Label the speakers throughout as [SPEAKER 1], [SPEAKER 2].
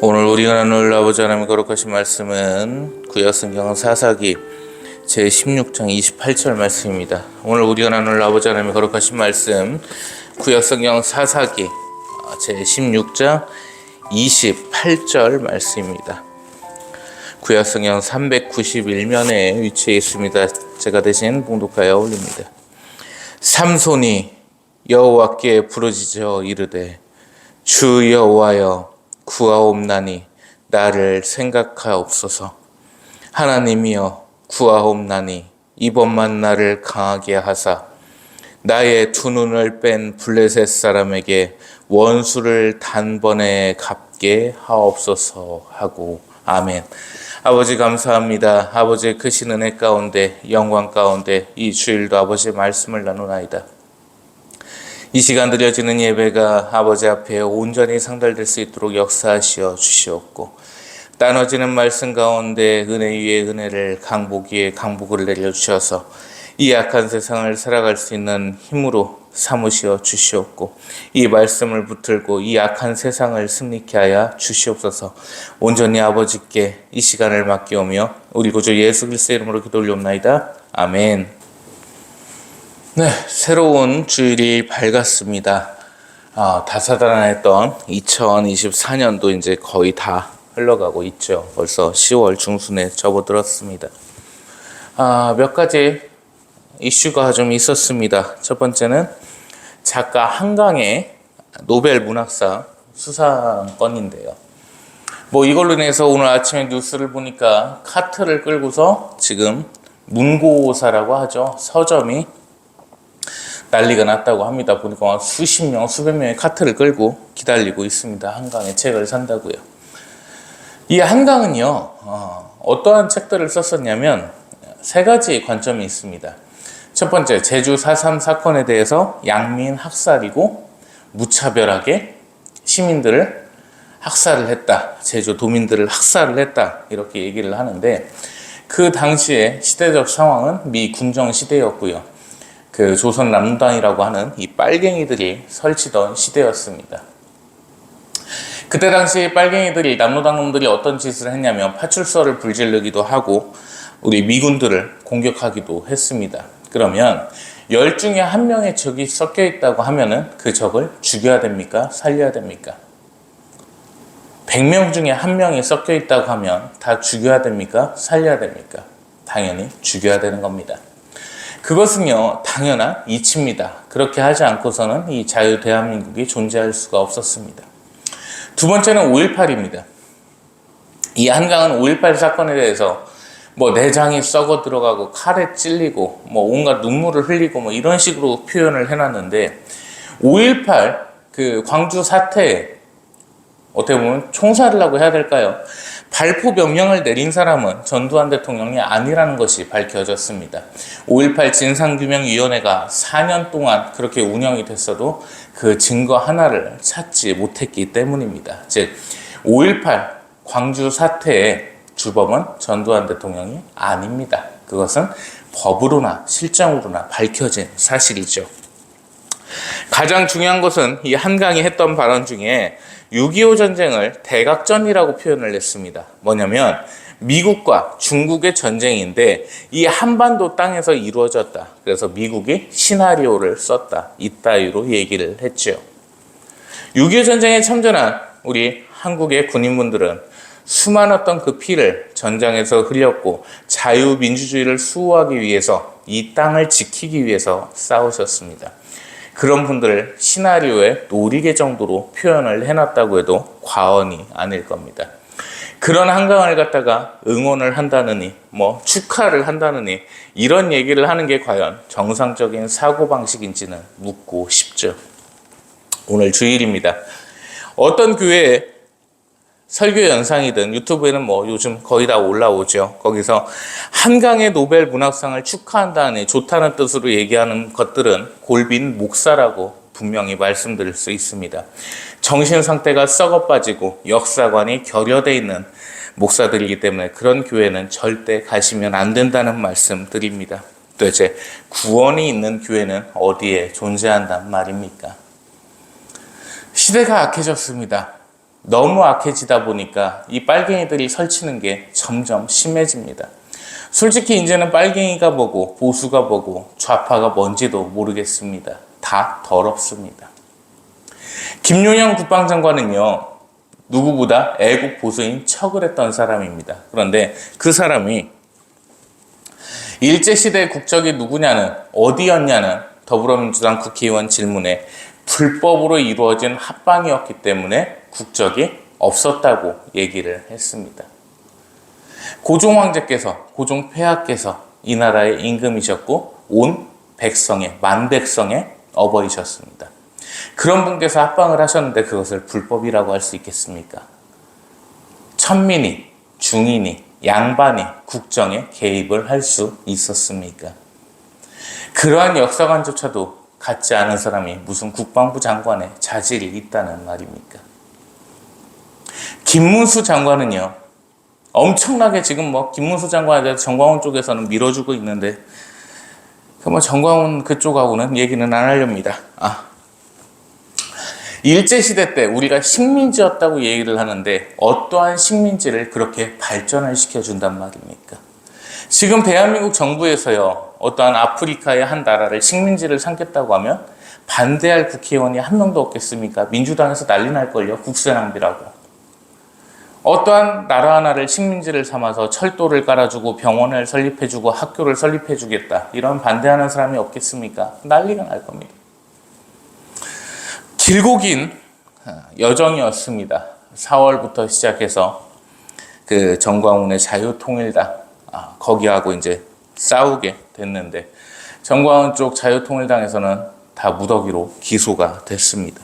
[SPEAKER 1] 오늘 우리가 나눌 아버지 하나님의 거룩하신 말씀은 구약성경 사사기 제16장 28절 말씀입니다. 오늘 우리가 나눌 아버지 하나님의 거룩하신 말씀 구약성경 사사기 제16장 28절 말씀입니다. 구약성경 391면에 위치해 있습니다. 제가 대신 봉독하여 올립니다. 삼손이 여호와께 부르짖어 이르되 주 여호와여 구하옵나니 나를 생각하옵소서. 하나님이여 구하옵나니 이번만 나를 강하게 하사 나의 두 눈을 뺀 블레셋 사람에게 원수를 단번에 갚게 하옵소서 하고 아멘. 아버지 감사합니다. 아버지의 크신 은혜 가운데 영광 가운데 이 주일도 아버지의 말씀을 나누나이다. 이 시간 드려지는 예배가 아버지 앞에 온전히 상달될 수 있도록 역사하시어 주시옵고 나눠지는 말씀 가운데 은혜 위에 은혜를 강복 위에 강복을 내려주셔서 이 약한 세상을 살아갈 수 있는 힘으로 삼으시어 주시옵고 이 말씀을 붙들고 이 약한 세상을 승리케 하여 주시옵소서. 온전히 아버지께 이 시간을 맡기오며 우리 구주 예수 그리스도의 이름으로 기도 올리옵나이다. 아멘. 네, 새로운 주일이 밝았습니다. 다사다난했던 2024년도 이제 거의 다 흘러가고 있죠. 벌써 10월 중순에 접어들었습니다. 몇 가지 이슈가 좀 있었습니다. 첫 번째는 작가 한강의 노벨 문학상 수상건인데요. 이걸로 인해서 오늘 아침에 뉴스를 보니까 카트를 끌고서 지금 문고사라고 하죠. 서점이 난리가 났다고 합니다. 보니까 수십 명, 수백 명의 카트를 끌고 기다리고 있습니다. 한강에 책을 산다고요. 이 한강은요, 어떠한 책들을 썼었냐면 세 가지 관점이 있습니다. 첫 번째, 제주 4.3 사건에 대해서 양민 학살이고 무차별하게 시민들을 학살을 했다. 제주 도민들을 학살을 했다. 이렇게 얘기를 하는데 그 당시에 시대적 상황은 미 군정 시대였고요. 그 조선 남로당이라고 하는 이 빨갱이들이 설치던 시대였습니다. 그때 당시 빨갱이들이 남로당 놈들이 어떤 짓을 했냐면 파출소를 불지르기도 하고 우리 미군들을 공격하기도 했습니다. 그러면 10 중에 1명의 적이 섞여 있다고 하면은 그 적을 죽여야 됩니까? 살려야 됩니까? 100명 중에 1명이 섞여 있다고 하면 다 죽여야 됩니까? 살려야 됩니까? 당연히 죽여야 되는 겁니다. 그것은요, 당연한 이치입니다. 그렇게 하지 않고서는 이 자유 대한민국이 존재할 수가 없었습니다. 두 번째는 5.18입니다. 이 한강은 5.18 사건에 대해서 내장이 썩어 들어가고 칼에 찔리고 온갖 눈물을 흘리고 이런 식으로 표현을 해놨는데 5.18 그 광주 사태에 어떻게 보면 총살이라고 해야 될까요? 발포 명령을 내린 사람은 전두환 대통령이 아니라는 것이 밝혀졌습니다. 5.18 진상규명위원회가 4년 동안 그렇게 운영이 됐어도 그 증거 하나를 찾지 못했기 때문입니다. 즉 5.18 광주 사태의 주범은 전두환 대통령이 아닙니다. 그것은 법으로나 실정으로나 밝혀진 사실이죠. 가장 중요한 것은 이 한강이 했던 발언 중에 6.25 전쟁을 대각전이라고 표현을 했습니다. 뭐냐면 미국과 중국의 전쟁인데 이 한반도 땅에서 이루어졌다. 그래서 미국이 시나리오를 썼다. 이따위로 얘기를 했죠. 6.25 전쟁에 참전한 우리 한국의 군인분들은 수많았던 그 피를 전장에서 흘렸고 자유민주주의를 수호하기 위해서 이 땅을 지키기 위해서 싸우셨습니다. 그런 분들을 시나리오에 노리개 정도로 표현을 해놨다고 해도 과언이 아닐 겁니다. 그런 한강을 갖다가 응원을 한다느니 축하를 한다느니 이런 얘기를 하는 게 과연 정상적인 사고방식인지는 묻고 싶죠. 오늘 주일입니다. 어떤 교회에 설교 영상이든 유튜브에는 요즘 거의 다 올라오죠. 거기서 한강의 노벨 문학상을 축하한다는 좋다는 뜻으로 얘기하는 것들은 골빈 목사라고 분명히 말씀드릴 수 있습니다. 정신 상태가 썩어 빠지고 역사관이 결여되어 있는 목사들이기 때문에 그런 교회는 절대 가시면 안 된다는 말씀 드립니다. 도대체 구원이 있는 교회는 어디에 존재한단 말입니까? 시대가 악해졌습니다. 너무 악해지다 보니까 이 빨갱이들이 설치는 게 점점 심해집니다. 솔직히 이제는 빨갱이가 뭐고 보수가 뭐고 좌파가 뭔지도 모르겠습니다. 다 더럽습니다. 김용현 국방장관은요, 누구보다 애국 보수인 척을 했던 사람입니다. 그런데 그 사람이 일제시대 국적이 누구냐는, 어디였냐는 더불어민주당 국회의원 질문에 불법으로 이루어진 합방이었기 때문에 국적이 없었다고 얘기를 했습니다. 고종 황제께서, 고종 폐하께서 이 나라의 임금이셨고 온 백성의, 만백성의 어버이셨습니다. 그런 분께서 합방을 하셨는데 그것을 불법이라고 할 수 있겠습니까? 천민이, 중인이, 양반이 국정에 개입을 할 수 있었습니까? 그러한 역사관조차도 갖지 않은 사람이 무슨 국방부 장관의 자질이 있다는 말입니까? 김문수 장관은요, 엄청나게 지금 김문수 장관에 대해서 정광훈 쪽에서는 밀어주고 있는데, 정광훈 그쪽하고는 얘기는 안 하렵니다. 일제시대 때 우리가 식민지였다고 얘기를 하는데 어떠한 식민지를 그렇게 발전을 시켜준단 말입니까? 지금 대한민국 정부에서요, 어떠한 아프리카의 한 나라를 식민지를 삼겠다고 하면 반대할 국회의원이 한 명도 없겠습니까? 민주당에서 난리 날걸요, 국세 낭비라고. 어떠한 나라 하나를 식민지를 삼아서 철도를 깔아주고 병원을 설립해주고 학교를 설립해주겠다, 이런 반대하는 사람이 없겠습니까? 난리가 날 겁니다. 길고 긴 여정이었습니다. 4월부터 시작해서 그 정광훈의 자유통일당, 거기하고 이제 싸우게 됐는데, 정광훈 쪽 자유통일당에서는 다 무더기로 기소가 됐습니다.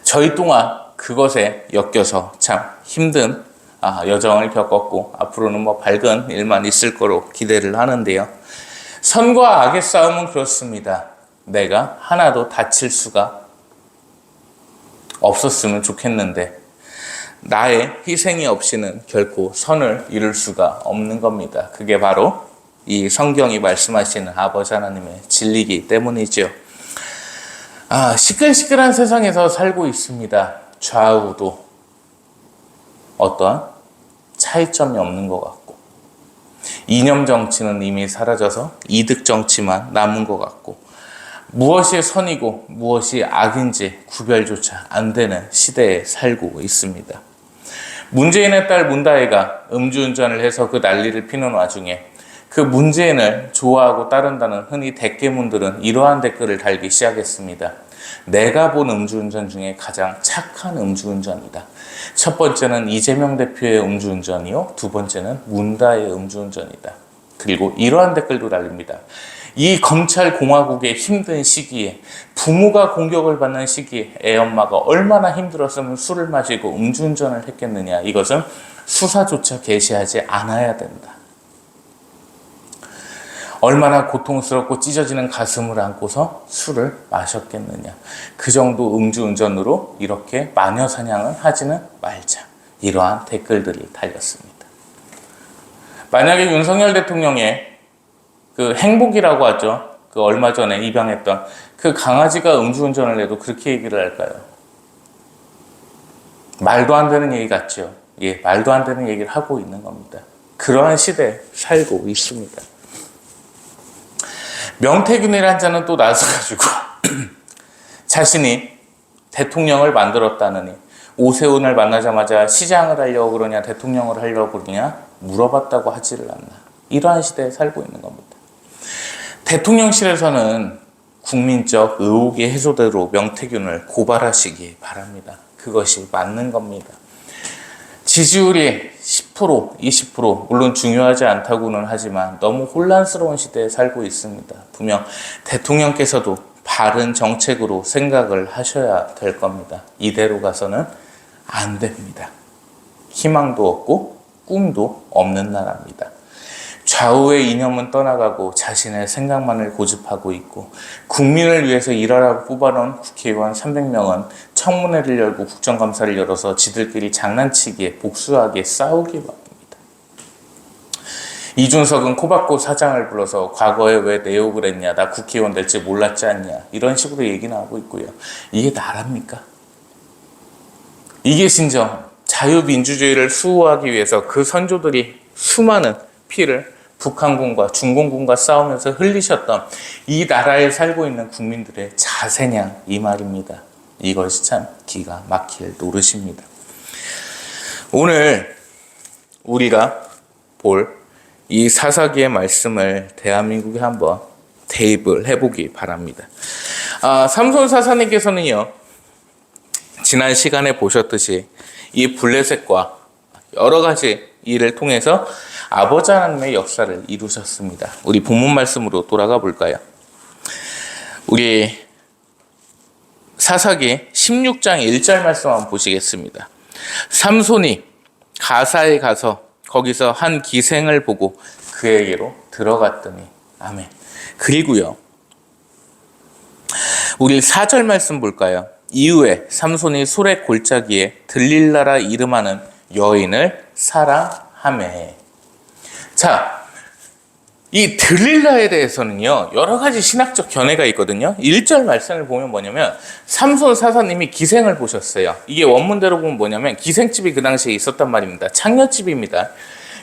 [SPEAKER 1] 저희 동안 그것에 엮여서 참 힘든 여정을 겪었고, 앞으로는 밝은 일만 있을 거로 기대를 하는데요. 선과 악의 싸움은 그렇습니다. 내가 하나도 다칠 수가 없었으면 좋겠는데 나의 희생이 없이는 결코 선을 이룰 수가 없는 겁니다. 그게 바로 이 성경이 말씀하시는 아버지 하나님의 진리이기 때문이죠. 시끌시끌한 세상에서 살고 있습니다. 좌우도 어떠한 차이점이 없는 것 같고, 이념 정치는 이미 사라져서 이득 정치만 남은 것 같고, 무엇이 선이고 무엇이 악인지 구별조차 안 되는 시대에 살고 있습니다. 문재인의 딸 문다혜가 음주운전을 해서 그 난리를 피는 와중에 그 문재인을 좋아하고 따른다는 흔히 대깨문들은 이러한 댓글을 달기 시작했습니다. 내가 본 음주운전 중에 가장 착한 음주운전이다. 첫 번째는 이재명 대표의 음주운전이요, 두 번째는 문다혜의 음주운전이다. 그리고 이러한 댓글도 달립니다. 이 검찰 공화국의 힘든 시기에, 부모가 공격을 받는 시기에 애엄마가 얼마나 힘들었으면 술을 마시고 음주운전을 했겠느냐. 이것은 수사조차 개시하지 않아야 된다. 얼마나 고통스럽고 찢어지는 가슴을 안고서 술을 마셨겠느냐. 그 정도 음주운전으로 이렇게 마녀사냥을 하지는 말자. 이러한 댓글들이 달렸습니다. 만약에 윤석열 대통령의 그 행복이라고 하죠, 그 얼마 전에 입양했던 그 강아지가 음주운전을 해도 그렇게 얘기를 할까요? 말도 안 되는 얘기 같죠. 말도 안 되는 얘기를 하고 있는 겁니다. 그러한 시대에 살고 있습니다. 명태균이라는 자는 또 나서가지고 자신이 대통령을 만들었다느니 오세훈을 만나자마자 시장을 하려고 그러냐 대통령을 하려고 그러냐 물어봤다고 하지를 않나. 이러한 시대에 살고 있는 겁니다. 대통령실에서는 국민적 의혹의 해소대로 명태균을 고발하시기 바랍니다. 그것이 맞는 겁니다. 지지율이 10%, 20% 물론 중요하지 않다고는 하지만 너무 혼란스러운 시대에 살고 있습니다. 분명 대통령께서도 바른 정책으로 생각을 하셔야 될 겁니다. 이대로 가서는 안 됩니다. 희망도 없고 꿈도 없는 나라입니다. 좌우의 이념은 떠나가고 자신의 생각만을 고집하고 있고, 국민을 위해서 일하라고 뽑아놓은 국회의원 300명은 청문회를 열고 국정감사를 열어서 지들끼리 장난치기에 복수하기에 싸우기 바쁩니다. 이준석은 코바코 사장을 불러서 과거에 왜 내 욕을 했냐, 나 국회의원 될지 몰랐지 않냐, 이런 식으로 얘기는 하고 있고요. 이게 나랍니까? 이게 진정 자유민주주의를 수호하기 위해서 그 선조들이 수많은 피를 북한군과 중공군과 싸우면서 흘리셨던 이 나라에 살고 있는 국민들의 자세냐 이 말입니다. 이것이 참 기가 막힐 노릇입니다. 오늘 우리가 볼 이 사사기의 말씀을 대한민국에 한번 대입을 해보기 바랍니다. 삼손 사사님께서는요, 지난 시간에 보셨듯이 이 블레셋과 여러 가지 일을 통해서 아버지 하나님의 역사를 이루셨습니다. 우리 본문 말씀으로 돌아가 볼까요? 우리 사사기 16장 1절 말씀 한번 보시겠습니다. 삼손이 가사에 가서 거기서 한 기생을 보고 그에게로 들어갔더니 아멘. 그리고요, 우리 4절 말씀 볼까요? 이후에 삼손이 소래 골짜기에 들릴라라 이름하는 여인을 사랑하매. 자, 이 들릴라에 대해서는요, 여러 가지 신학적 견해가 있거든요. 1절 말씀을 보면 뭐냐면 삼손 사사님이 기생을 보셨어요. 이게 원문대로 보면 뭐냐면 기생집이 그 당시에 있었단 말입니다. 창녀집입니다.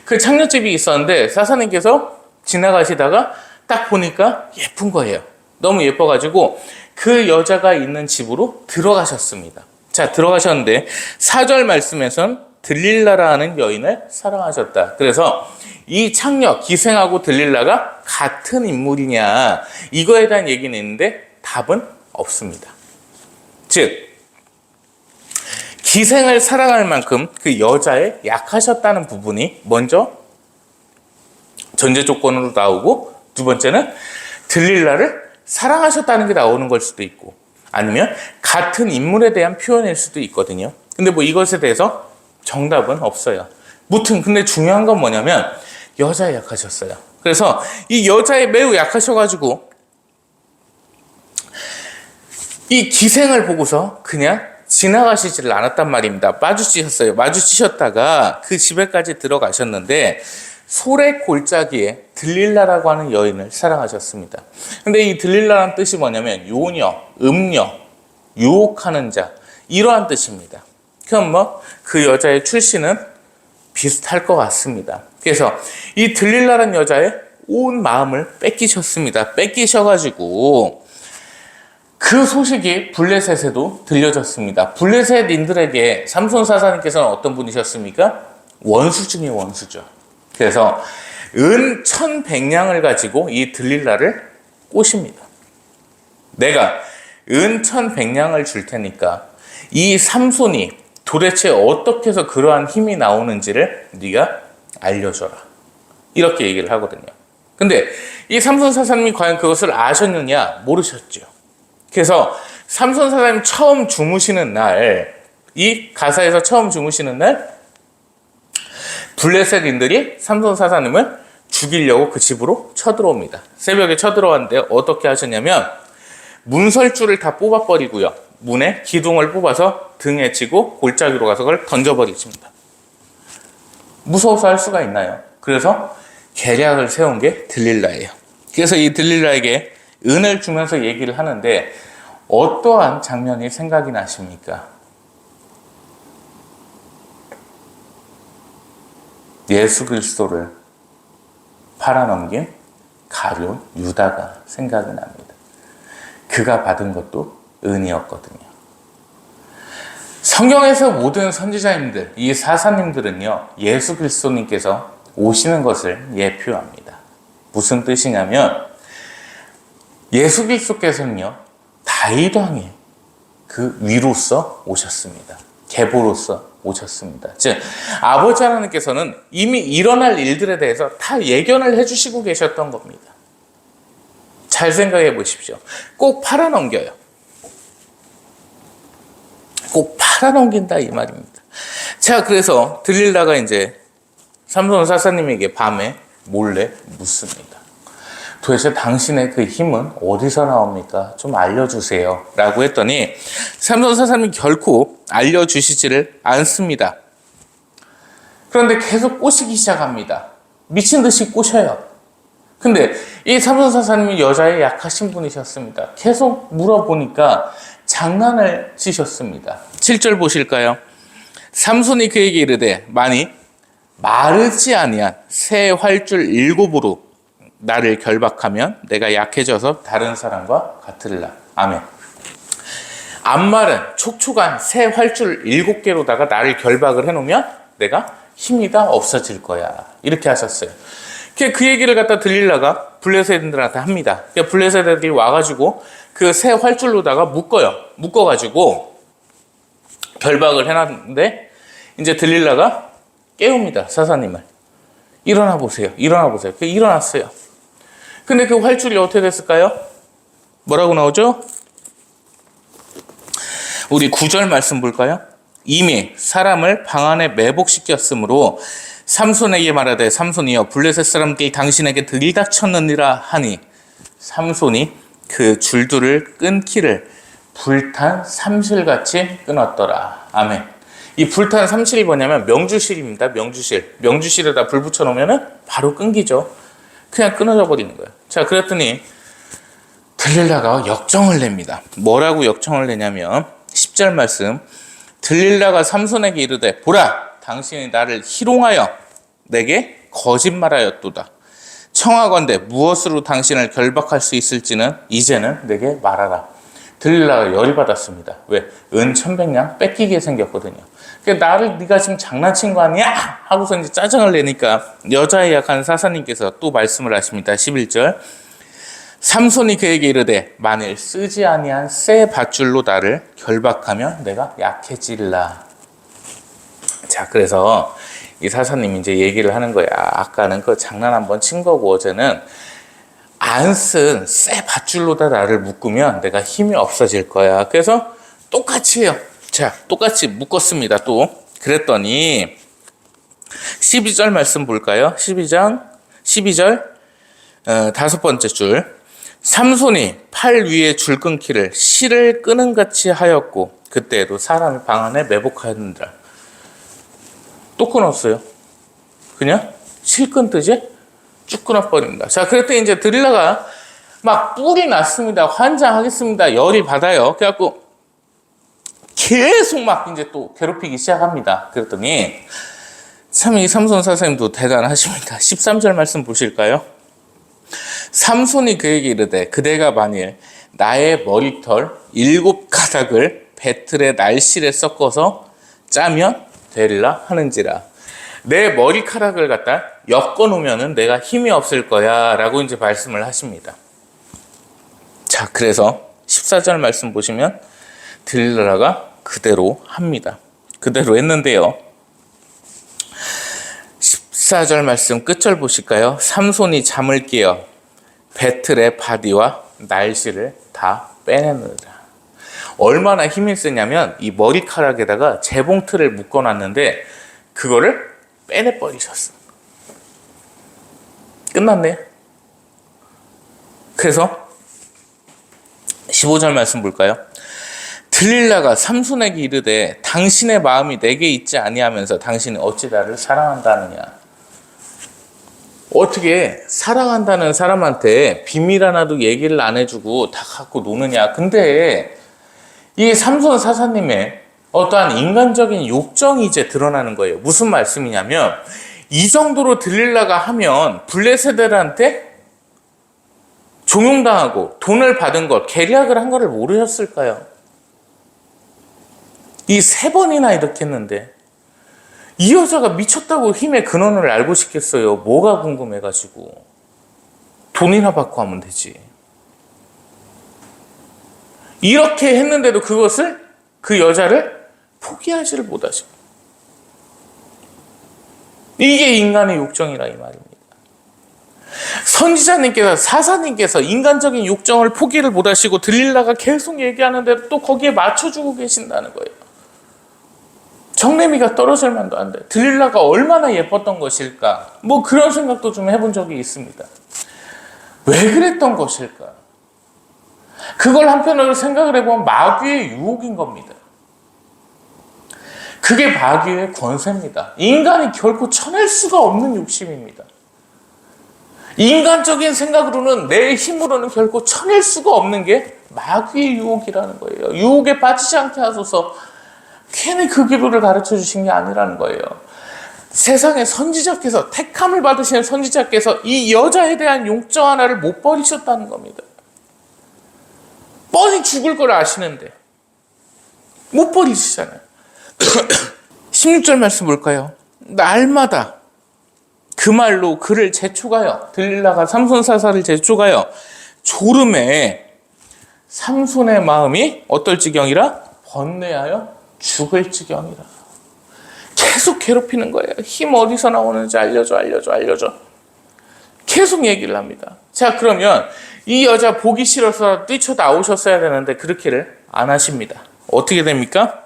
[SPEAKER 1] 그 창녀집이 있었는데 사사님께서 지나가시다가 딱 보니까 예쁜 거예요. 너무 예뻐가지고 그 여자가 있는 집으로 들어가셨습니다. 자, 들어가셨는데 4절 말씀에선 들릴라라는 여인을 사랑하셨다. 그래서 이 창녀, 기생하고 들릴라가 같은 인물이냐, 이거에 대한 얘기는 있는데 답은 없습니다. 즉, 기생을 사랑할 만큼 그 여자에 약하셨다는 부분이 먼저 전제 조건으로 나오고, 두 번째는 들릴라를 사랑하셨다는 게 나오는 걸 수도 있고, 아니면 같은 인물에 대한 표현일 수도 있거든요. 근데 뭐 이것에 대해서 정답은 없어요. 무튼 근데 중요한 건 뭐냐면 여자에 약하셨어요. 그래서 이 여자에 매우 약하셔가지고 이 기생을 보고서 그냥 지나가시지를 않았단 말입니다. 마주치셨어요. 마주치셨다가 그 집에까지 들어가셨는데 소래 골짜기에 들릴라라고 하는 여인을 사랑하셨습니다. 근데 이 들릴라라는 뜻이 뭐냐면 요녀, 음녀, 유혹하는 자, 이러한 뜻입니다. 그럼 뭐 그 여자의 출신은 비슷할 것 같습니다. 그래서 이 들릴라라는 여자의 온 마음을 뺏기셨습니다. 뺏기셔가지고 그 소식이 블레셋에도 들려졌습니다. 블레셋인들에게 삼손 사사님께서는 어떤 분이셨습니까? 원수 중에 원수죠. 그래서 은 1,100냥을 가지고 이 들릴라를 꼬십니다. 내가 은 1,100냥을 줄 테니까 이 삼손이 도대체 어떻게 해서 그러한 힘이 나오는지를 네가 알려줘라. 이렇게 얘기를 하거든요. 근데 이 삼손 사사님이 과연 그것을 아셨느냐? 모르셨죠. 그래서 삼손 사사님 처음 주무시는 날, 이 가사에서 처음 주무시는 날 블레셋인들이 삼손 사사님을 죽이려고 그 집으로 쳐들어옵니다. 새벽에 쳐들어왔는데 어떻게 하셨냐면 문설주를 다 뽑아버리고요. 문에 기둥을 뽑아서 등에 치고 골짜기로 가서 그걸 던져버리십니다. 무서워서 할 수가 있나요? 그래서 계략을 세운 게 들릴라예요. 그래서 이 들릴라에게 은을 주면서 얘기를 하는데 어떠한 장면이 생각이 나십니까? 예수 그리스도를 팔아넘긴 가룟 유다가 생각이 납니다. 그가 받은 것도 은이었거든요. 성경에서 모든 선지자님들, 이 사사님들은요, 예수 그리스도님께서 오시는 것을 예표합니다. 무슨 뜻이냐면 예수 그리스도께서는요, 다윗 왕의 그 위로서 오셨습니다. 계보로서 오셨습니다. 즉 아버지 하나님께서는 이미 일어날 일들에 대해서 다 예견을 해주시고 계셨던 겁니다. 잘 생각해 보십시오. 꼭 팔아넘겨요. 꼭 팔아넘긴다 이 말입니다. 자, 그래서 들릴라가 이제 삼손 사사님에게 밤에 몰래 묻습니다. 도대체 당신의 그 힘은 어디서 나옵니까? 좀 알려주세요. 라고 했더니 삼손 사사님이 결코 알려주시지를 않습니다. 그런데 계속 꼬시기 시작합니다. 미친 듯이 꼬셔요. 근데 이 삼손 사사님이 여자에 약하신 분이셨습니다. 계속 물어보니까 장난을 치셨습니다. 7절 보실까요? 삼손이 그에게 이르되 만일 마르지 아니한 새 활줄 7으로 나를 결박하면 내가 약해져서 다른 사람과 같으리라. 아멘. 안 마른 촉촉한 새 활줄 7개로다가 나를 결박을 해놓으면 내가 힘이 다 없어질 거야. 이렇게 하셨어요. 그 얘기를 갖다 들릴라가 블레셋인들한테 합니다. 블레셋 애들이 와가지고 그 새 활줄로다가 묶어가지고 결박을 해놨는데 이제 들릴라가 깨웁니다. 사사님을. 일어나 보세요. 일어나 보세요. 일어났어요. 근데 그 활줄이 어떻게 됐을까요? 뭐라고 나오죠? 우리 9절 말씀 볼까요? 이미 사람을 방 안에 매복시켰으므로 삼손에게 말하되 삼손이여 블레셋 사람들이 당신에게 들이닥쳤느니라 하니 삼손이 그 줄들을 끊기를 불탄 삼실같이 끊었더라. 아멘. 이 불탄 삼실이 뭐냐면 명주실입니다. 명주실에다 불 붙여놓으면 바로 끊기죠. 그냥 끊어져 버리는 거예요. 자, 그랬더니 들릴라가 역정을 냅니다. 뭐라고 역정을 내냐면 10절 말씀, 들릴라가 삼손에게 이르되 보라, 당신이 나를 희롱하여 내게 거짓말하였도다. 청하건대 무엇으로 당신을 결박할 수 있을지는 이제는 내게 말하라. 들릴라가 열이 받았습니다. 왜? 은 1,100냥 뺏기게 생겼거든요. 그러니까 나를 네가 지금 장난친 거 아니야? 하고서 이제 짜증을 내니까 여자의 약한 사사님께서 또 말씀을 하십니다. 11절. 삼손이 그에게 이르되 만일 쓰지 아니한 새 밧줄로 나를 결박하면 내가 약해질라. 자, 그래서 이 사사님이 이제 얘기를 하는 거야. 아까는 그 장난 한번 친 거고 어제는 안 쓴 새 밧줄로다 나를 묶으면 내가 힘이 없어질 거야. 그래서 똑같이 해요. 자, 똑같이 묶었습니다. 또 그랬더니 12절 말씀 볼까요? 12절 5번째 줄. 삼손이 팔 위에 줄 끊기를 실을 끄는 같이 하였고 그때에도 사람이 방 안에 매복하였느니라. 또 끊었어요. 그냥 실 끊듯이 쭉 끊어버립니다. 자, 그랬더니 이제 들릴라가 막 뿔이 났습니다. 환장하겠습니다. 열이 받아요. 그래갖고 계속 막 이제 또 괴롭히기 시작합니다. 그랬더니 참 이 삼손 사사님도 대단하십니다. 13절 말씀 보실까요? 삼손이 그에게 이르되 그대가 만일 나의 머리털 7가닥을 배틀의 날실에 섞어서 짜면 되리라 하는지라. 내 머리카락을 갖다 엮어 놓으면은 내가 힘이 없을 거야 라고 이제 말씀을 하십니다. 자, 그래서 14절 말씀 보시면 들릴라가 그대로 합니다. 그대로 했는데요. 14절 말씀 끝절 보실까요? 삼손이 잠을 깨어 배틀의 바디와 날씨를 다 빼내느라. 얼마나 힘이 세냐면 이 머리카락에다가 재봉틀을 묶어놨는데 그거를 빼내버리셨어. 끝났네요. 그래서 15절 말씀 볼까요? 들릴라가 삼손에게 이르되 당신의 마음이 내게 있지 아니하면서 당신이 어찌 나를 사랑한다느냐. 어떻게 사랑한다는 사람한테 비밀 하나도 얘기를 안 해주고 다 갖고 노느냐. 근데 이 삼손 사사님의 어떠한 인간적인 욕정이 이제 드러나는 거예요. 무슨 말씀이냐면 이 정도로 들릴라가 하면 블레셋들한테 종용당하고 돈을 받은 것, 계략을 한 거를 모르셨을까요? 이 3번이나 이렇게 했는데 이 여자가 미쳤다고 힘의 근원을 알고 싶겠어요. 뭐가 궁금해가지고. 돈이나 받고 하면 되지. 이렇게 했는데도 그것을, 그 여자를 포기하지를 못하시고. 이게 인간의 욕정이라 이 말입니다. 선지자님께서, 사사님께서 인간적인 욕정을 포기를 못하시고 들릴라가 계속 얘기하는데도 또 거기에 맞춰주고 계신다는 거예요. 정내미가 떨어질 만도 안 돼. 들릴라가 얼마나 예뻤던 것일까? 뭐 그런 생각도 좀 해본 적이 있습니다. 왜 그랬던 것일까? 그걸 한편으로 생각을 해보면 마귀의 유혹인 겁니다. 그게 마귀의 권세입니다. 인간이 결코 쳐낼 수가 없는 욕심입니다. 인간적인 생각으로는, 내 힘으로는 결코 쳐낼 수가 없는 게 마귀의 유혹이라는 거예요. 유혹에 빠지지 않게 하소서. 괜히 그 기도를 가르쳐 주신 게 아니라는 거예요. 세상의 선지자께서, 택함을 받으시는 선지자께서 이 여자에 대한 용정 하나를 못 버리셨다는 겁니다. 뻔히 죽을 걸 아시는데 못 버리시잖아요. 16절 말씀 볼까요? 날마다 그 말로 그를 재촉하여, 들릴라가 삼손 사사를 재촉하여 졸음에 삼손의 마음이 어떨 지경이라? 번뇌하여 죽을 지경이라. 계속 괴롭히는 거예요. 힘 어디서 나오는지 알려줘. 계속 얘기를 합니다. 자, 그러면 이 여자 보기 싫어서 뛰쳐나오셨어야 되는데 그렇게를 안 하십니다. 어떻게 됩니까?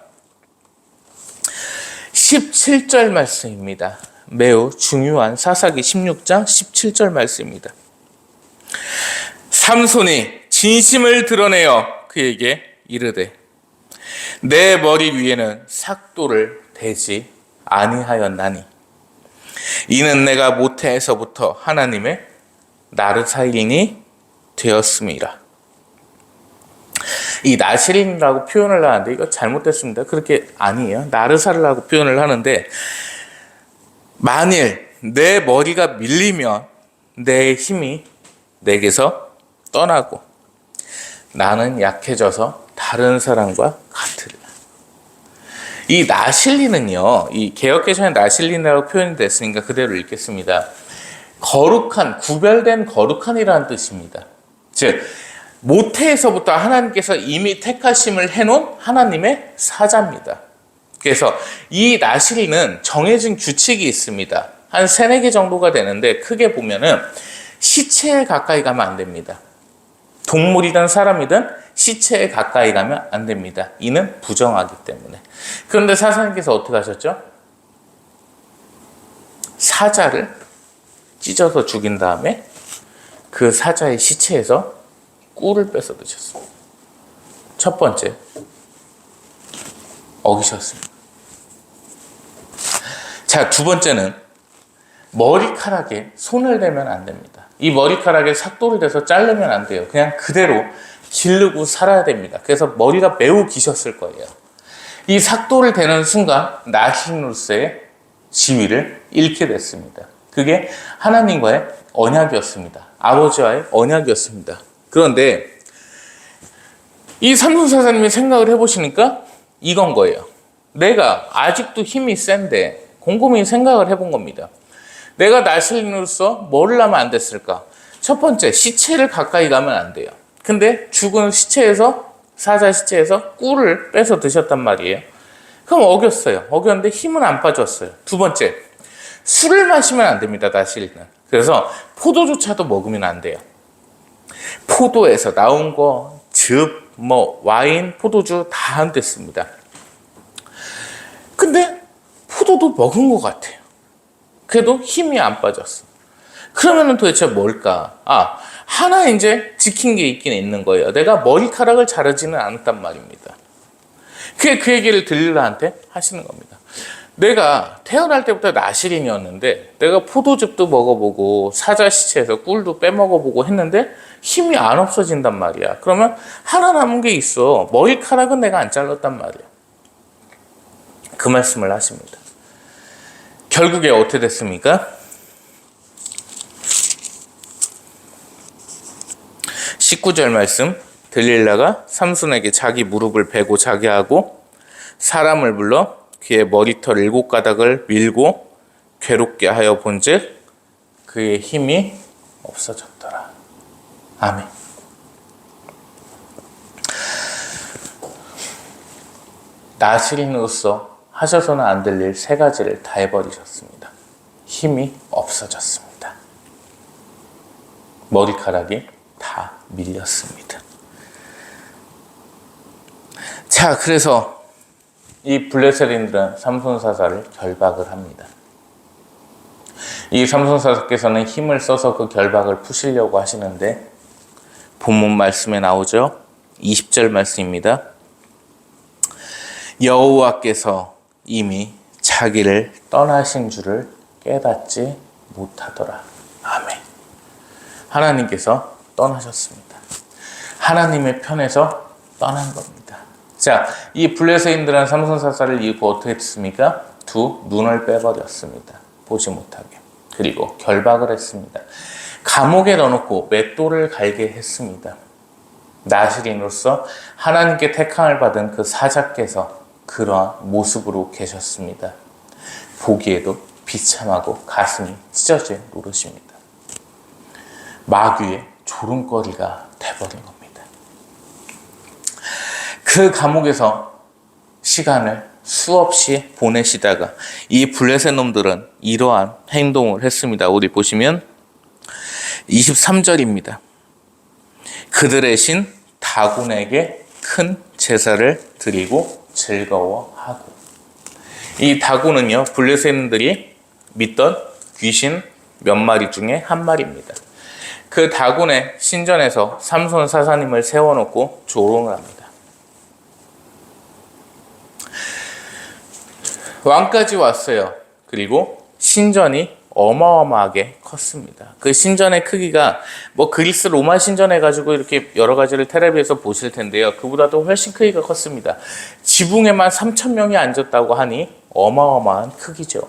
[SPEAKER 1] 17절 말씀입니다. 매우 중요한 사사기 16장 17절 말씀입니다. 삼손이 진심을 드러내어 그에게 이르되 내 머리 위에는 삭도를 대지 아니하였나니 이는 내가 모태에서부터 하나님의 나르사인이 되었음이라. 이 나시린이라고 표현을 하는데 이거 잘못됐습니다. 그렇게 아니에요. 나르사르라고 표현을 하는데, 만일 내 머리가 밀리면 내 힘이 내게서 떠나고 나는 약해져서 다른 사람과 같으리라. 이 나실리는요, 이 개역개정에 나실리라고 표현이 됐으니까 그대로 읽겠습니다. 거룩한, 구별된 거룩한이라는 뜻입니다. 즉 모태에서부터 하나님께서 이미 택하심을 해놓은 하나님의 사자입니다. 그래서 이 나실이는 정해진 규칙이 있습니다. 한 3-4개 정도가 되는데 크게 보면은 시체에 가까이 가면 안 됩니다. 동물이든 사람이든 시체에 가까이 가면 안 됩니다. 이는 부정하기 때문에. 그런데 사사님께서 어떻게 하셨죠? 사자를 찢어서 죽인 다음에 그 사자의 시체에서 꿀을 뺏어 드셨습니다. 첫 번째, 어기셨습니다. 자, 두 번째는 머리카락에 손을 대면 안 됩니다. 이 머리카락에 삭도를 대서 자르면 안 돼요. 그냥 그대로 기르고 살아야 됩니다. 그래서 머리가 매우 기셨을 거예요. 이 삭도를 대는 순간 나시누스의 지위를 잃게 됐습니다. 그게 하나님과의 언약이었습니다. 아버지와의 언약이었습니다. 그런데 이 삼손 사사님이 생각을 해보시니까 이건 거예요. 내가 아직도 힘이 센데 곰곰이 생각을 해본 겁니다. 내가 나실리로서 뭘 하면 안 됐을까? 첫 번째, 시체를 가까이 가면 안 돼요. 근데 죽은 시체에서, 사자 시체에서 꿀을 빼서 드셨단 말이에요. 그럼 어겼어요. 어겼는데 힘은 안 빠졌어요. 두 번째, 술을 마시면 안 됩니다, 나실리는. 그래서 포도주차도 먹으면 안 돼요. 포도에서 나온 거, 즙, 와인, 포도주 다 안 됐습니다. 근데 포도도 먹은 것 같아요. 그래도 힘이 안 빠졌어. 그러면은 도대체 뭘까? 하나 이제 지킨 게 있긴 있는 거예요. 내가 머리카락을 자르지는 않았단 말입니다. 그게 그 얘기를 들릴라한테 하시는 겁니다. 내가 태어날 때부터 나시린이었는데 내가 포도즙도 먹어보고 사자 시체에서 꿀도 빼먹어보고 했는데 힘이 안 없어진단 말이야. 그러면 하나 남은 게 있어. 머리카락은 내가 안 잘랐단 말이야. 그 말씀을 하십니다. 결국에 어떻게 됐습니까? 19절 말씀, 들릴라가 삼손에게 자기 무릎을 베고 자게 하고 사람을 불러 그의 머리털 7가닥을 밀고 괴롭게 하여 본즉 그의 힘이 없어졌더라. 아멘. 나시린으로서 하셔서는 안 될 일 3가지를 다 해버리셨습니다. 힘이 없어졌습니다. 머리카락이 다 밀렸습니다. 자, 그래서 이 블레셋인들은 삼손 사사를 결박을 합니다. 이 삼손 사사께서는 힘을 써서 그 결박을 푸시려고 하시는데 본문 말씀에 나오죠. 20절 말씀입니다. 여호와께서 이미 자기를 떠나신 줄을 깨닫지 못하더라. 아멘. 하나님께서 떠나셨습니다. 하나님의 편에서 떠난 겁니다. 자, 이 블레셋인들은 삼손 사사를 이고 어떻게 했습니까? 두 눈을 빼버렸습니다. 보지 못하게. 그리고 결박을 했습니다. 감옥에 넣어놓고 맷돌을 갈게 했습니다. 나실인으로서 하나님께 택함을 받은 그 사자께서 그러한 모습으로 계셨습니다. 보기에도 비참하고 가슴이 찢어질 노릇입니다. 마귀의 조롱거리가 돼버린 겁니다. 그 감옥에서 시간을 수없이 보내시다가 이 블레셋 놈들은 이러한 행동을 했습니다. 우리 보시면 23절입니다. 그들의 신 다곤에게 큰 제사를 드리고 즐거워하고. 이 다곤은요, 블레셋인들이 믿던 귀신 몇 마리 중에 한 마리입니다. 그 다곤의 신전에서 삼손 사사님을 세워놓고 조롱을 합니다. 왕까지 왔어요. 그리고 신전이 어마어마하게 컸습니다. 그 신전의 크기가 그리스 로마 신전 해가지고 이렇게 여러 가지를 텔레비에서 보실 텐데요. 그보다도 훨씬 크기가 컸습니다. 지붕에만 3,000명이 앉았다고 하니 어마어마한 크기죠.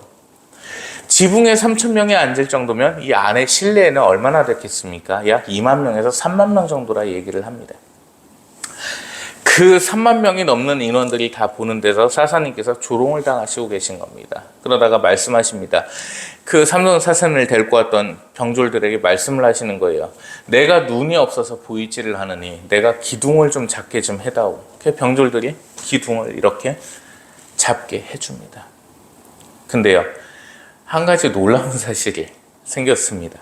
[SPEAKER 1] 지붕에 3,000명이 앉을 정도면 이 안에 실내에는 얼마나 됐겠습니까? 약 2만 명에서 3만 명 정도라 얘기를 합니다. 그 3만 명이 넘는 인원들이 다 보는 데서 사사님께서 조롱을 당하시고 계신 겁니다. 그러다가 말씀하십니다. 그 삼손 사사님을 데리고 왔던 병졸들에게 말씀을 하시는 거예요. 내가 눈이 없어서 보이지를 않으니 내가 기둥을 좀 잡게 좀 해다오. 그 병졸들이 기둥을 이렇게 잡게 해줍니다. 근데요, 한 가지 놀라운 사실이 생겼습니다.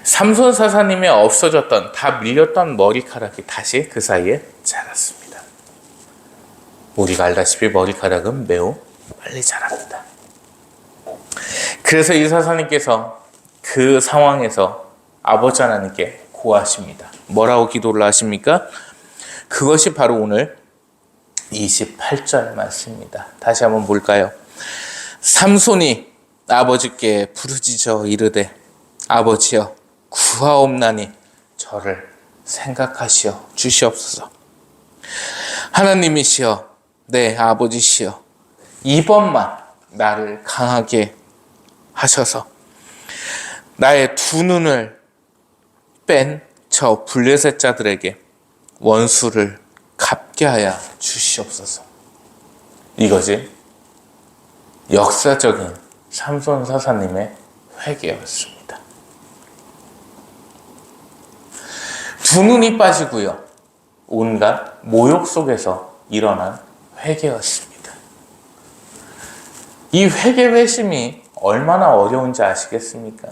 [SPEAKER 1] 삼손 사사님의 없어졌던, 다 밀렸던 머리카락이 다시 그 사이에 자랐습니다. 우리가 알다시피 머리카락은 매우 빨리 자랍니다. 그래서 이 사사님께서 그 상황에서 아버지 하나님께 고하십니다. 뭐라고 기도를 하십니까? 그것이 바로 오늘 28절 말씀입니다. 다시 한번 볼까요? 삼손이 아버지께 부르짖어 이르되 아버지여 구하옵나니 저를 생각하시어 주시옵소서. 하나님이시여 내 아버지시여 이번만 나를 강하게 하셔서 나의 두 눈을 뺀 저 블레셋 자들에게 원수를 갚게 하여 주시옵소서. 이것이 역사적인 삼손 사사님의 회개였습니다. 두 눈이 빠지고요. 온갖 모욕 속에서 일어난 회개였습니다. 이 회개 회심이 얼마나 어려운지 아시겠습니까?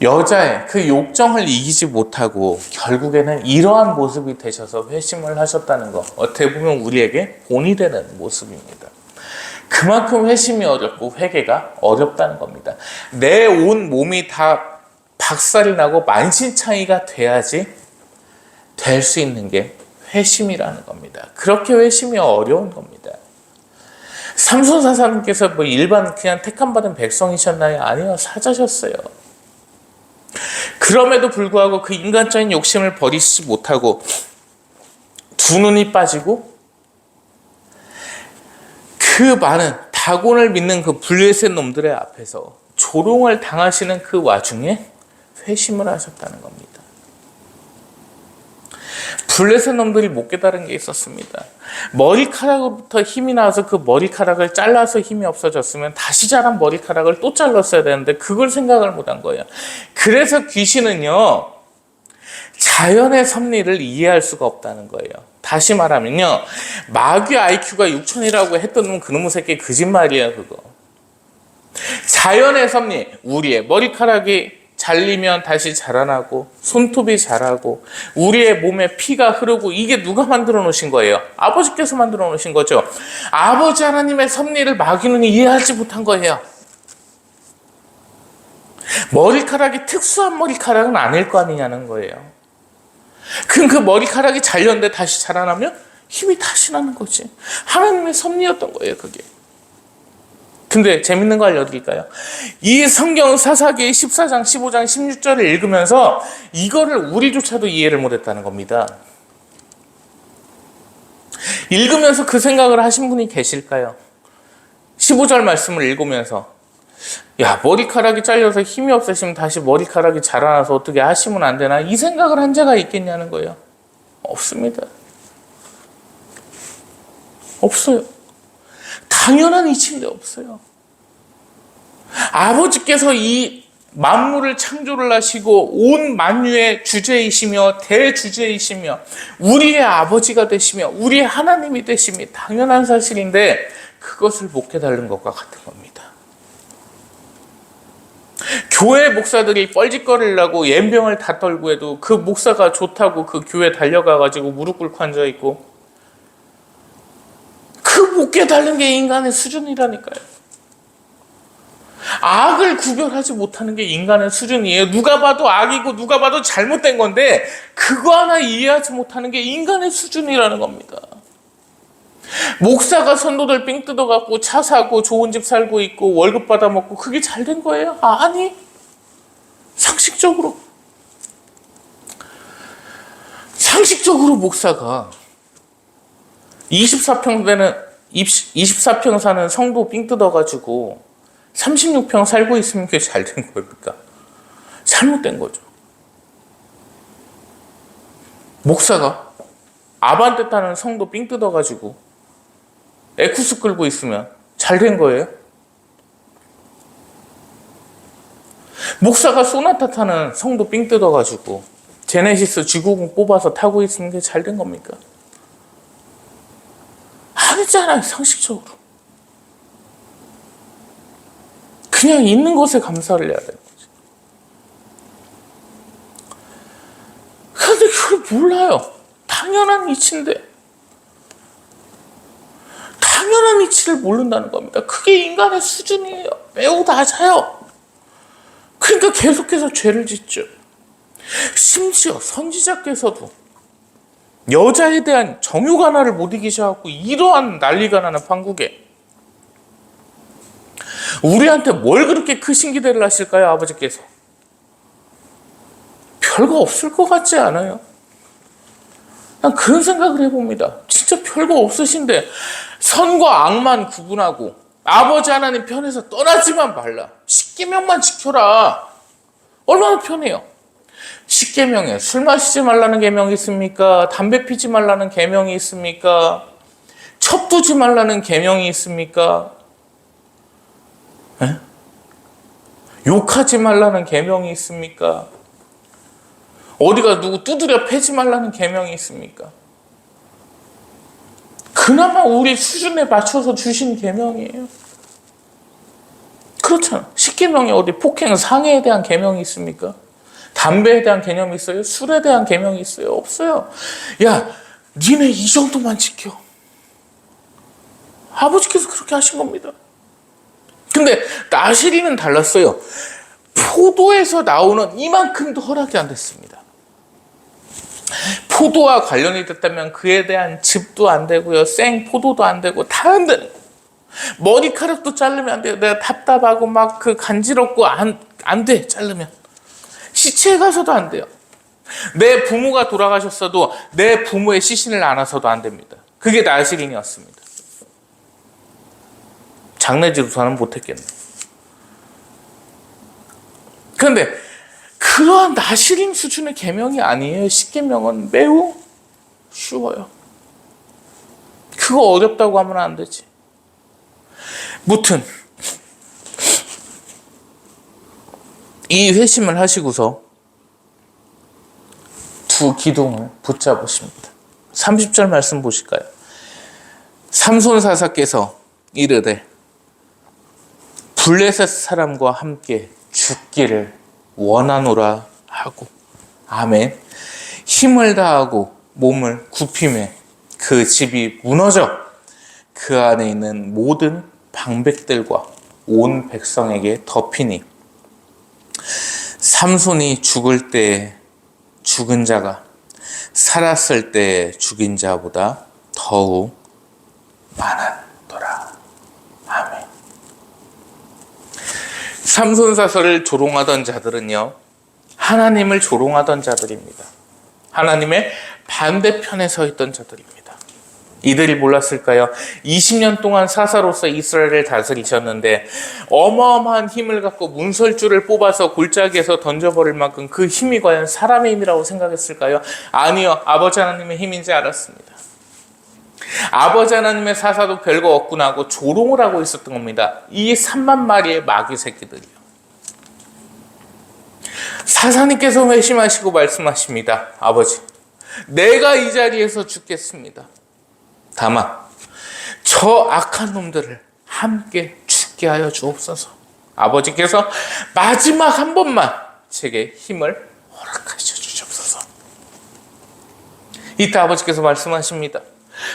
[SPEAKER 1] 여자의 그 욕정을 이기지 못하고 결국에는 이러한 모습이 되셔서 회심을 하셨다는 것, 어떻게 보면 우리에게 본이 되는 모습입니다. 그만큼 회심이 어렵고 회개가 어렵다는 겁니다. 내 온 몸이 다 박살이 나고 만신창이가 돼야지 될 수 있는 게 회심이라는 겁니다. 그렇게 회심이 어려운 겁니다. 삼손 사사님께서 일반 그냥 택함받은 백성이셨나요? 아니요, 사자셨어요. 그럼에도 불구하고 그 인간적인 욕심을 버리시지 못하고 두 눈이 빠지고 그 많은 다곤을 믿는 그 블레셋 놈들의 앞에서 조롱을 당하시는 그 와중에 회심을 하셨다는 겁니다. 블레셋 놈들이 못 깨달은 게 있었습니다. 머리카락으로부터 힘이 나와서 그 머리카락을 잘라서 힘이 없어졌으면 다시 자란 머리카락을 또 잘랐어야 되는데 그걸 생각을 못한 거예요. 그래서 귀신은요, 자연의 섭리를 이해할 수가 없다는 거예요. 다시 말하면요, 마귀 IQ가 6천이라고 했던 놈 그놈의 새끼 거짓말이에요. 그거 자연의 섭리, 우리의 머리카락이 잘리면 다시 자라나고 손톱이 자라고 우리의 몸에 피가 흐르고, 이게 누가 만들어 놓으신 거예요? 아버지께서 만들어 놓으신 거죠. 아버지 하나님의 섭리를 마귀는 이해하지 못한 거예요. 머리카락이 특수한 머리카락은 아닐 거 아니냐는 거예요. 그럼 그 머리카락이 잘렸는데 다시 자라나면 힘이 다시 나는 거지. 하나님의 섭리였던 거예요, 그게. 근데 재밌는 거 알려드릴까요? 이 성경 사사기 14장, 15장, 16절을 읽으면서 이거를 우리조차도 이해를 못했다는 겁니다. 읽으면서 그 생각을 하신 분이 계실까요? 15절 말씀을 읽으면서 야, 머리카락이 잘려서 힘이 없으시면 다시 머리카락이 자라나서 어떻게 하시면 안 되나? 이 생각을 한 자가 있겠냐는 거예요. 없습니다. 없어요. 당연한 이치인데 없어요. 아버지께서 이 만물을 창조를 하시고 온 만유의 주제이시며 대주제이시며 우리의 아버지가 되시며 우리의 하나님이 되심이 당연한 사실인데 그것을 못 깨달은 것과 같은 겁니다. 교회 목사들이 뻘짓거리려고 연병을 다 떨고 해도 그 목사가 좋다고 그 교회 달려가가지고 무릎 꿇고 앉아있고 그 못 깨달은 게 인간의 수준이라니까요. 악을 구별하지 못하는 게 인간의 수준이에요. 누가 봐도 악이고 누가 봐도 잘못된 건데 그거 하나 이해하지 못하는 게 인간의 수준이라는 겁니다. 목사가 선도들 삥 뜯어갖고 차 사고 좋은 집 살고 있고 월급 받아먹고 그게 잘 된 거예요? 아니. 상식적으로 목사가 24평 사는 성도 삥 뜯어가지고 36평 살고 있으면 그게 잘 된 겁니까? 잘못된 거죠. 목사가 아반떼 타는 성도 삥 뜯어가지고 에쿠스 끌고 있으면 잘 된 거예요? 목사가 소나타 타는 성도 삥 뜯어가지고 제네시스 G90 뽑아서 타고 있으면 그게 잘 된 겁니까? 아니잖아요, 상식적으로. 그냥 있는 것에 감사를 해야 되는 거지. 그런데 그걸 몰라요. 당연한 이치인데. 당연한 이치를 모른다는 겁니다. 그게 인간의 수준이에요. 매우 낮아요. 그러니까 계속해서 죄를 짓죠. 심지어 선지자께서도 여자에 대한 정욕 하나를 못 이기셔갖고 이러한 난리가 나는 판국에 우리한테 뭘 그렇게 크신 기대를 하실까요, 아버지께서? 별거 없을 것 같지 않아요? 난 그런 생각을 해봅니다. 진짜 별거 없으신데 선과 악만 구분하고 아버지 하나님 편에서 떠나지만 말라. 10계명만 지켜라. 얼마나 편해요. 10계명에 술 마시지 말라는 계명이 있습니까? 담배 피지 말라는 계명이 있습니까? 첩두지 말라는 계명이 있습니까? 에? 욕하지 말라는 계명이 있습니까? 어디가 누구 두드려 패지 말라는 계명이 있습니까? 그나마 우리 수준에 맞춰서 주신 계명이에요. 그렇잖아. 10계명에 어디 폭행, 상해에 대한 계명이 있습니까? 담배에 대한 개념이 있어요? 술에 대한 계명이 있어요? 없어요. 야, 니네 이 정도만 지켜. 아버지께서 그렇게 하신 겁니다. 근데 나시린은 달랐어요. 포도에서 나오는 이만큼도 허락이 안 됐습니다. 포도와 관련이 됐다면 그에 대한 즙도 안 되고요. 생포도도 안 되고 다 안 되는 거예요. 머리카락도 자르면 안 돼요. 내가 답답하고 막 그 간지럽고 안 돼, 자르면. 시체에 가서도 안 돼요. 내 부모가 돌아가셨어도 내 부모의 시신을 안아서도 안 됩니다. 그게 나시린이었습니다. 장례지도사는 못했겠네. 그런데 그러한 나시린 수준의 계명이 아니에요. 10계명은 매우 쉬워요. 그거 어렵다고 하면 안 되지. 무튼 이 회심을 하시고서 두 기둥을 붙잡으십니다. 30절 말씀 보실까요? 삼손사사께서 이르되 블레셋 사람과 함께 죽기를 원하노라 하고 아멘. 힘을 다하고 몸을 굽히매 그 집이 무너져 그 안에 있는 모든 방백들과 온 백성에게 덮이니 삼손이 죽을 때 죽은 자가 살았을 때 죽인 자보다 더욱 많았더라. 아멘. 삼손사서를 조롱하던 자들은요, 하나님을 조롱하던 자들입니다. 하나님의 반대편에 서 있던 자들입니다. 이들이 몰랐을까요? 20년 동안 사사로서 이스라엘을 다스리셨는데 어마어마한 힘을 갖고 문설주를 뽑아서 골짜기에서 던져버릴 만큼 그 힘이 과연 사람의 힘이라고 생각했을까요? 아니요. 아버지 하나님의 힘인지 알았습니다. 아버지 하나님의 사사도 별거 없구나 하고 조롱을 하고 있었던 겁니다. 이 3만 마리의 마귀 새끼들이요. 사사님께서 회심하시고 말씀하십니다. 아버지, 내가 이 자리에서 죽겠습니다. 다만 저 악한 놈들을 함께 죽게 하여 주옵소서. 아버지께서 마지막 한 번만 제게 힘을 허락하셔 주옵소서. 이때 아버지께서 말씀하십니다.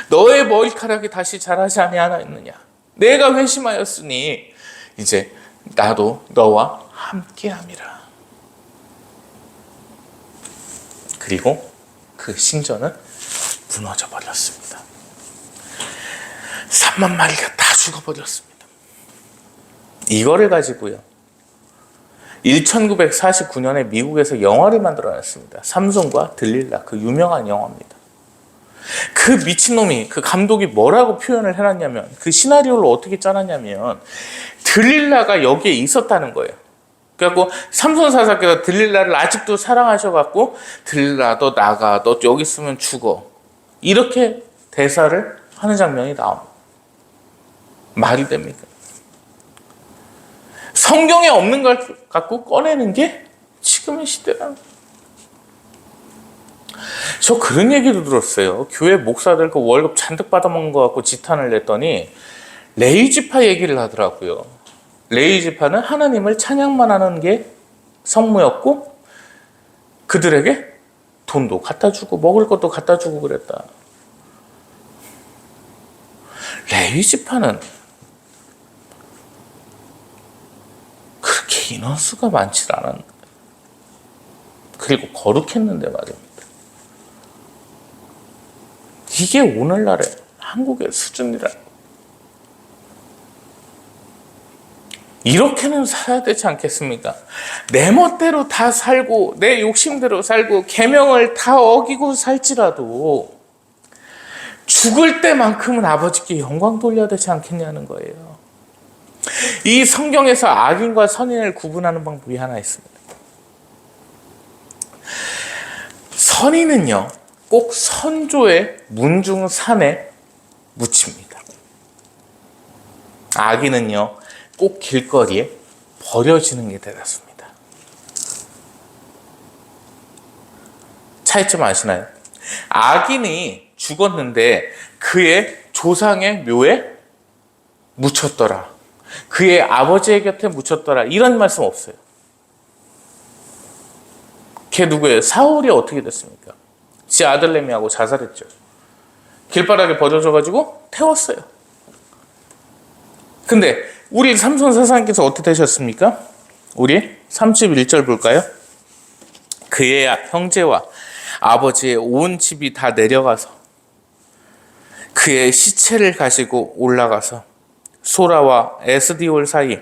[SPEAKER 1] 너의 머리카락이 다시 자라지 아니하였느냐? 내가 회심하였으니 이제 나도 너와 함께함이라. 그리고 그 신전은 무너져 버렸습니다. 3만 마리가 다 죽어버렸습니다. 이거를 가지고요. 1949년에 미국에서 영화를 만들어냈습니다. 삼손과 들릴라, 그 유명한 영화입니다. 그 미친놈이, 그 감독이 뭐라고 표현을 해놨냐면, 그 시나리오를 어떻게 짜놨냐면, 들릴라가 여기에 있었다는 거예요. 그래갖고 삼손 사사께서 들릴라를 아직도 사랑하셔갖고, 들릴라 너 나가, 너 여기 있으면 죽어, 이렇게 대사를 하는 장면이 나옵니다. 말이 됩니까? 성경에 없는 걸 갖고 꺼내는 게 지금의 시대라는 거예요. 저 그런 얘기도 들었어요. 교회 목사들 그 월급 잔뜩 받아먹는 거 갖고 지탄을 냈더니 레위지파 얘기를 하더라고요. 레위지파는 하나님을 찬양만 하는 게 성무였고 그들에게 돈도 갖다 주고 먹을 것도 갖다 주고 그랬다. 레위지파는 그렇게 인원수가 많지 않았는데, 그리고 거룩했는데 말입니다. 이게 오늘날의 한국의 수준이라. 이렇게는 살아야 되지 않겠습니까? 내 멋대로 다 살고 내 욕심대로 살고 계명을 다 어기고 살지라도 죽을 때만큼은 아버지께 영광 돌려야 되지 않겠냐는 거예요. 이 성경에서 악인과 선인을 구분하는 방법이 하나 있습니다. 선인은요, 꼭 선조의 문중산에 묻힙니다. 악인은요, 꼭 길거리에 버려지는 게 대다수입니다. 차이점 아시나요? 악인이 죽었는데 그의 조상의 묘에 묻혔더라, 그의 아버지의 곁에 묻혔더라, 이런 말씀 없어요. 걔 누구예요? 사울이 어떻게 됐습니까? 지 아들내미하고 자살했죠. 길바닥에 버려져가지고 태웠어요. 근데 우리 삼손 사사님께서 어떻게 되셨습니까? 우리 31절 볼까요? 그의 형제와 아버지의 온 집이 다 내려가서 그의 시체를 가지고 올라가서 소라와 에스디올 사이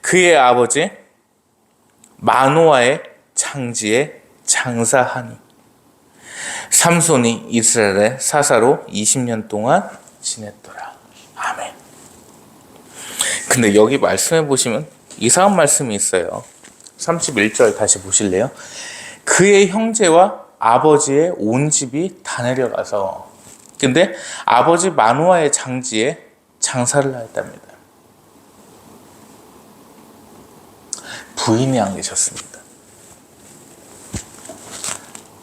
[SPEAKER 1] 그의 아버지 마노아의 창지에 장사하니 삼손이 이스라엘의 사사로 20년 동안 지냈더라. 아멘. 근데 여기 말씀해 보시면 이상한 말씀이 있어요. 31절 다시 보실래요? 그의 형제와 아버지의 온 집이 다 내려가서, 근데 아버지 마노아의 장지에 장사를 하였답니다. 부인이 안 계셨습니다.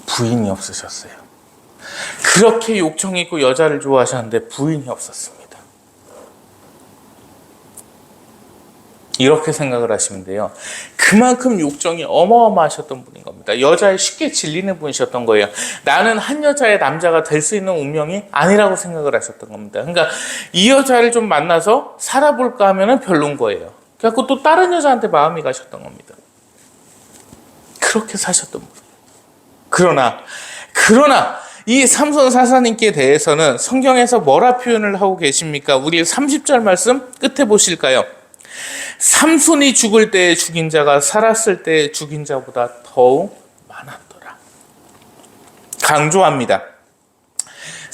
[SPEAKER 1] 부인이 없으셨어요. 그렇게 욕정 있고 여자를 좋아하셨는데 부인이 없었습니다. 이렇게 생각을 하시면 돼요. 그만큼 욕정이 어마어마하셨던 분인 겁니다. 여자에 쉽게 질리는 분이셨던 거예요. 나는 한 여자의 남자가 될 수 있는 운명이 아니라고 생각을 하셨던 겁니다. 그러니까 이 여자를 좀 만나서 살아볼까 하면은 별론 거예요. 그래갖고 또 다른 여자한테 마음이 가셨던 겁니다. 그렇게 사셨던 분. 그러나 이 삼손 사사님께 대해서는 성경에서 뭐라 표현을 하고 계십니까? 우리 30절 말씀 끝에 보실까요? 삼손이 죽을 때에 죽인 자가 살았을 때에 죽인 자보다 더욱 많았더라. 강조합니다.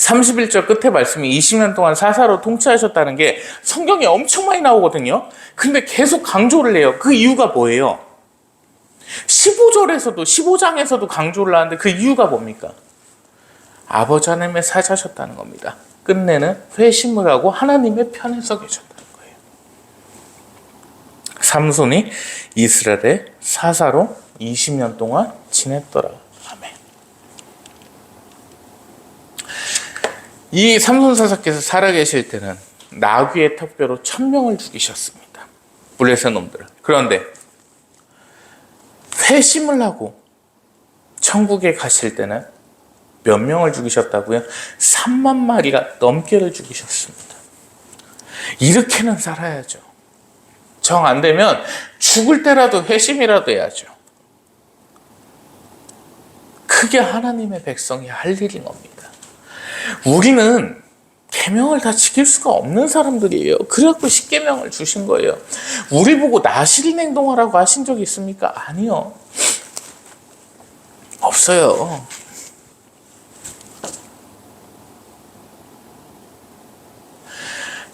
[SPEAKER 1] 31절 끝에 말씀이 20년 동안 사사로 통치하셨다는 게 성경에 엄청 많이 나오거든요. 근데 계속 강조를 해요. 그 이유가 뭐예요? 15절에서도 15장에서도 강조를 하는데 그 이유가 뭡니까? 아버지 하나님의 사자셨다는 겁니다. 끝내는 회심을 하고 하나님의 편에 서 계셨다는 거예요. 삼손이 이스라엘의 사사로 20년 동안 지냈더라. 아멘. 이 삼손 사사께서 살아계실 때는 나귀의 턱뼈로 1000명을 죽이셨습니다. 블레셋 놈들을. 그런데 회심을 하고 천국에 가실 때는 몇 명을 죽이셨다고요? 3만 마리가 넘게를 죽이셨습니다. 이렇게는 살아야죠. 정 안 되면 죽을 때라도 회심이라도 해야죠. 그게 하나님의 백성이 할 일인 겁니다. 우리는 계명을 다 지킬 수가 없는 사람들이에요. 그래갖고 10계명을 주신 거예요. 우리 보고 나실인 행동하라고 하신 적이 있습니까? 아니요. 없어요.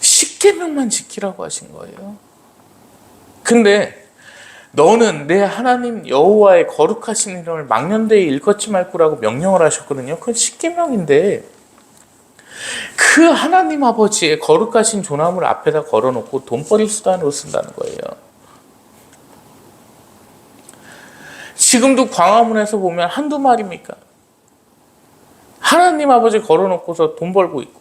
[SPEAKER 1] 십계명만 지키라고 하신 거예요. 근데 너는 내 하나님 여호와의 거룩하신 이름을 망년대에 일컫지 말고라고 명령을 하셨거든요. 그건 십계명인데 그 하나님 아버지의 거룩하신 존함을 앞에다 걸어놓고 돈벌이 수단으로 쓴다는 거예요. 지금도 광화문에서 보면 한두 마리입니까? 하나님 아버지 걸어놓고서 돈 벌고 있고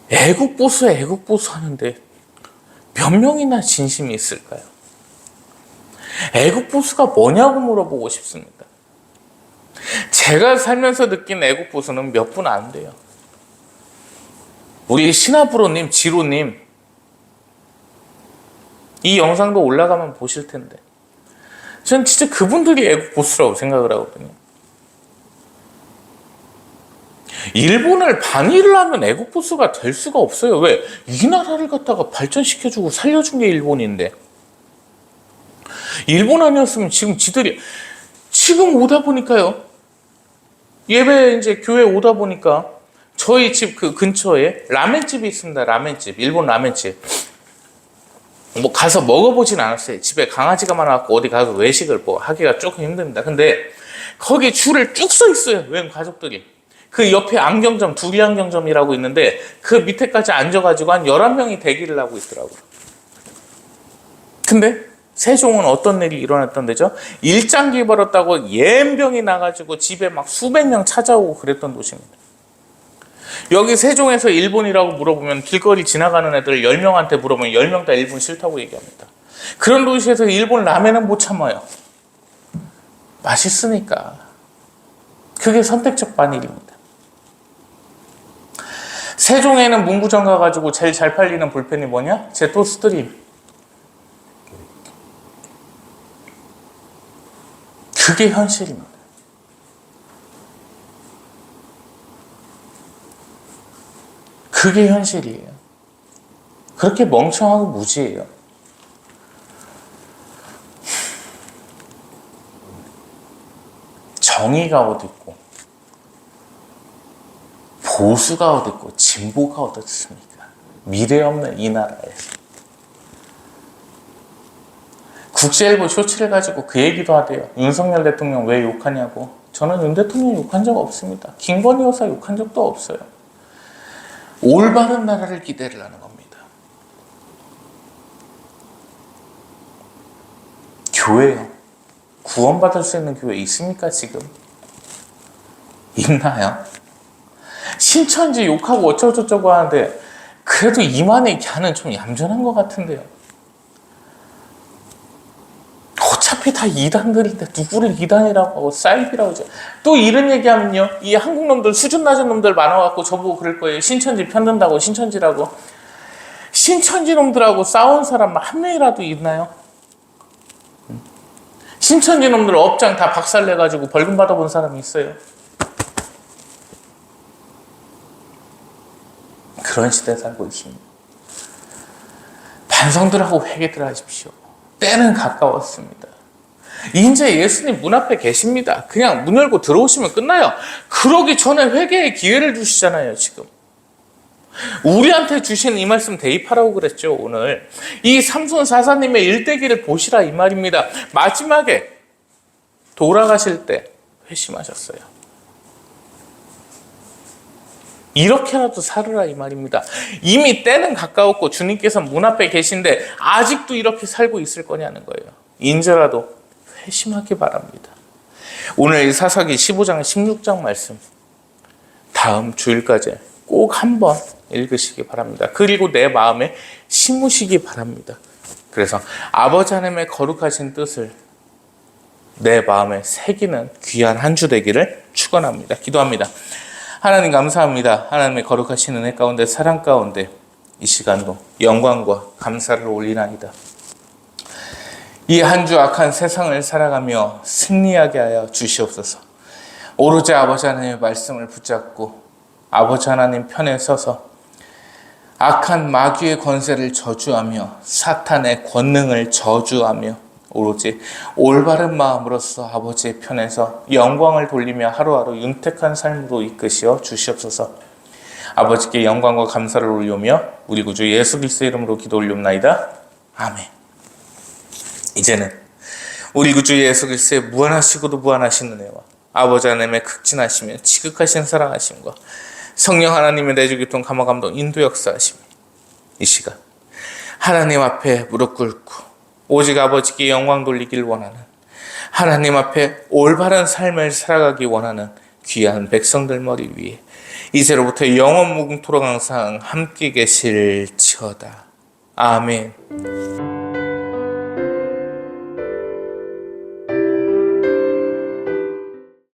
[SPEAKER 1] 애국보수 하는데 몇 명이나 진심이 있을까요? 애국보수가 뭐냐고 물어보고 싶습니다. 제가 살면서 느낀 애국보수는 몇 분 안 돼요. 우리 신하프로님, 지로님 이 영상도 올라가면 보실 텐데 전 진짜 그분들이 애국보수라고 생각을 하거든요. 일본을 반일을 하면 애국보수가 될 수가 없어요. 왜? 이 나라를 갖다가 발전시켜주고 살려준 게 일본인데 일본 아니었으면 지금 오다 보니까요. 예배 이제 교회 오다 보니까 저희 집 그 근처에 라멘집이 있습니다. 라멘집, 일본 라멘집. 뭐 가서 먹어보진 않았어요. 집에 강아지가 많아갖고 어디 가서 외식을 뭐 하기가 조금 힘듭니다. 근데 거기 줄을 쭉 서 있어요. 외국 가족들이. 그 옆에 안경점, 두리 안경점이라고 있는데 그 밑에까지 앉아가지고 한 11명이 대기를 하고 있더라고요. 근데 세종은 어떤 일이 일어났던 데죠? 일장기 벌었다고 예병이 나가지고 집에 막 수백 명 찾아오고 그랬던 도시입니다. 여기 세종에서 일본이라고 물어보면 길거리 지나가는 애들 10명한테 물어보면 10명 다 일본 싫다고 얘기합니다. 그런 도시에서 일본 라면은 못 참아요. 맛있으니까. 그게 선택적 반일입니다. 세종에는 문구점 가가지고 제일 잘 팔리는 볼펜이 뭐냐? 제토스트림. 그게 현실입니다. 그게 현실이에요. 그렇게 멍청하고 무지해요. 정의가 어디 있고 보수가 어디 있고 진보가 어디 있습니까? 미래 없는 이 나라에서. 국제일보 쇼츠를 가지고 그 얘기도 하대요. 윤석열 대통령 왜 욕하냐고. 저는 윤 대통령 욕한 적 없습니다. 김건희 여사 욕한 적도 없어요. 올바른 나라를 기대를 하는 겁니다. 교회요. 구원받을 수 있는 교회 있습니까 지금? 있나요? 신천지 욕하고 어쩌고저쩌고 하는데 그래도 이만희 걔는 좀 얌전한 것 같은데요. 어차피 다 이단들인데 누구를 이단이라고 하고 사이비라고 하죠. 또 이런 얘기하면요. 이 한국 놈들 수준 낮은 놈들 많아갖고 저보고 그럴 거예요. 신천지 편든다고 신천지라고. 신천지 놈들하고 싸운 사람 한 명이라도 있나요? 신천지 놈들 업장 다 박살내가지고 벌금 받아본 사람이 있어요. 그런 시대에 살고 있습니다. 반성들하고 회개들 하십시오. 때는 가까웠습니다. 이제 예수님 문 앞에 계십니다. 그냥 문 열고 들어오시면 끝나요. 그러기 전에 회개의 기회를 주시잖아요, 지금. 우리한테 주신 이 말씀 대입하라고 그랬죠, 오늘. 이 삼손 사사님의 일대기를 보시라 이 말입니다. 마지막에 돌아가실 때 회심하셨어요. 이렇게라도 살으라 이 말입니다. 이미 때는 가까웠고 주님께서 문 앞에 계신데 아직도 이렇게 살고 있을 거냐는 거예요. 인제라도 회심하기 바랍니다. 오늘 이 사사기 15장 16장 말씀 다음 주일까지 꼭 한번 읽으시기 바랍니다. 그리고 내 마음에 심으시기 바랍니다. 그래서 아버지 하나님의 거룩하신 뜻을 내 마음에 새기는 귀한 한 주 되기를 축원합니다. 기도합니다. 하나님 감사합니다. 하나님의 거룩하신 은혜 가운데 사랑 가운데 이 시간도 영광과 감사를 올리나이다. 이 한 주 악한 세상을 살아가며 승리하게 하여 주시옵소서. 오로지 아버지 하나님의 말씀을 붙잡고 아버지 하나님 편에 서서 악한 마귀의 권세를 저주하며 사탄의 권능을 저주하며 오로지 올바른 마음으로서 아버지의 편에서 영광을 돌리며 하루하루 윤택한 삶으로 이끄시어 주시옵소서. 아버지께 영광과 감사를 올리며 우리 구주 예수 그리스도의 이름으로 기도 올리옵나이다. 아멘. 이제는 우리 구주 예수 그리스도의 무한하시고도 무한하신 은혜와 아버지 하나님의 극진하시며 지극하신 사랑하심과 성령 하나님의 내주교통 감화감동 인도 역사하심, 이 시간 하나님 앞에 무릎 꿇고 오직 아버지께 영광 돌리길 원하는, 하나님 앞에 올바른 삶을 살아가기 원하는 귀한 백성들 머리 위에 이제로부터 영원 무궁토록 항상 함께 계실지어다. 아멘.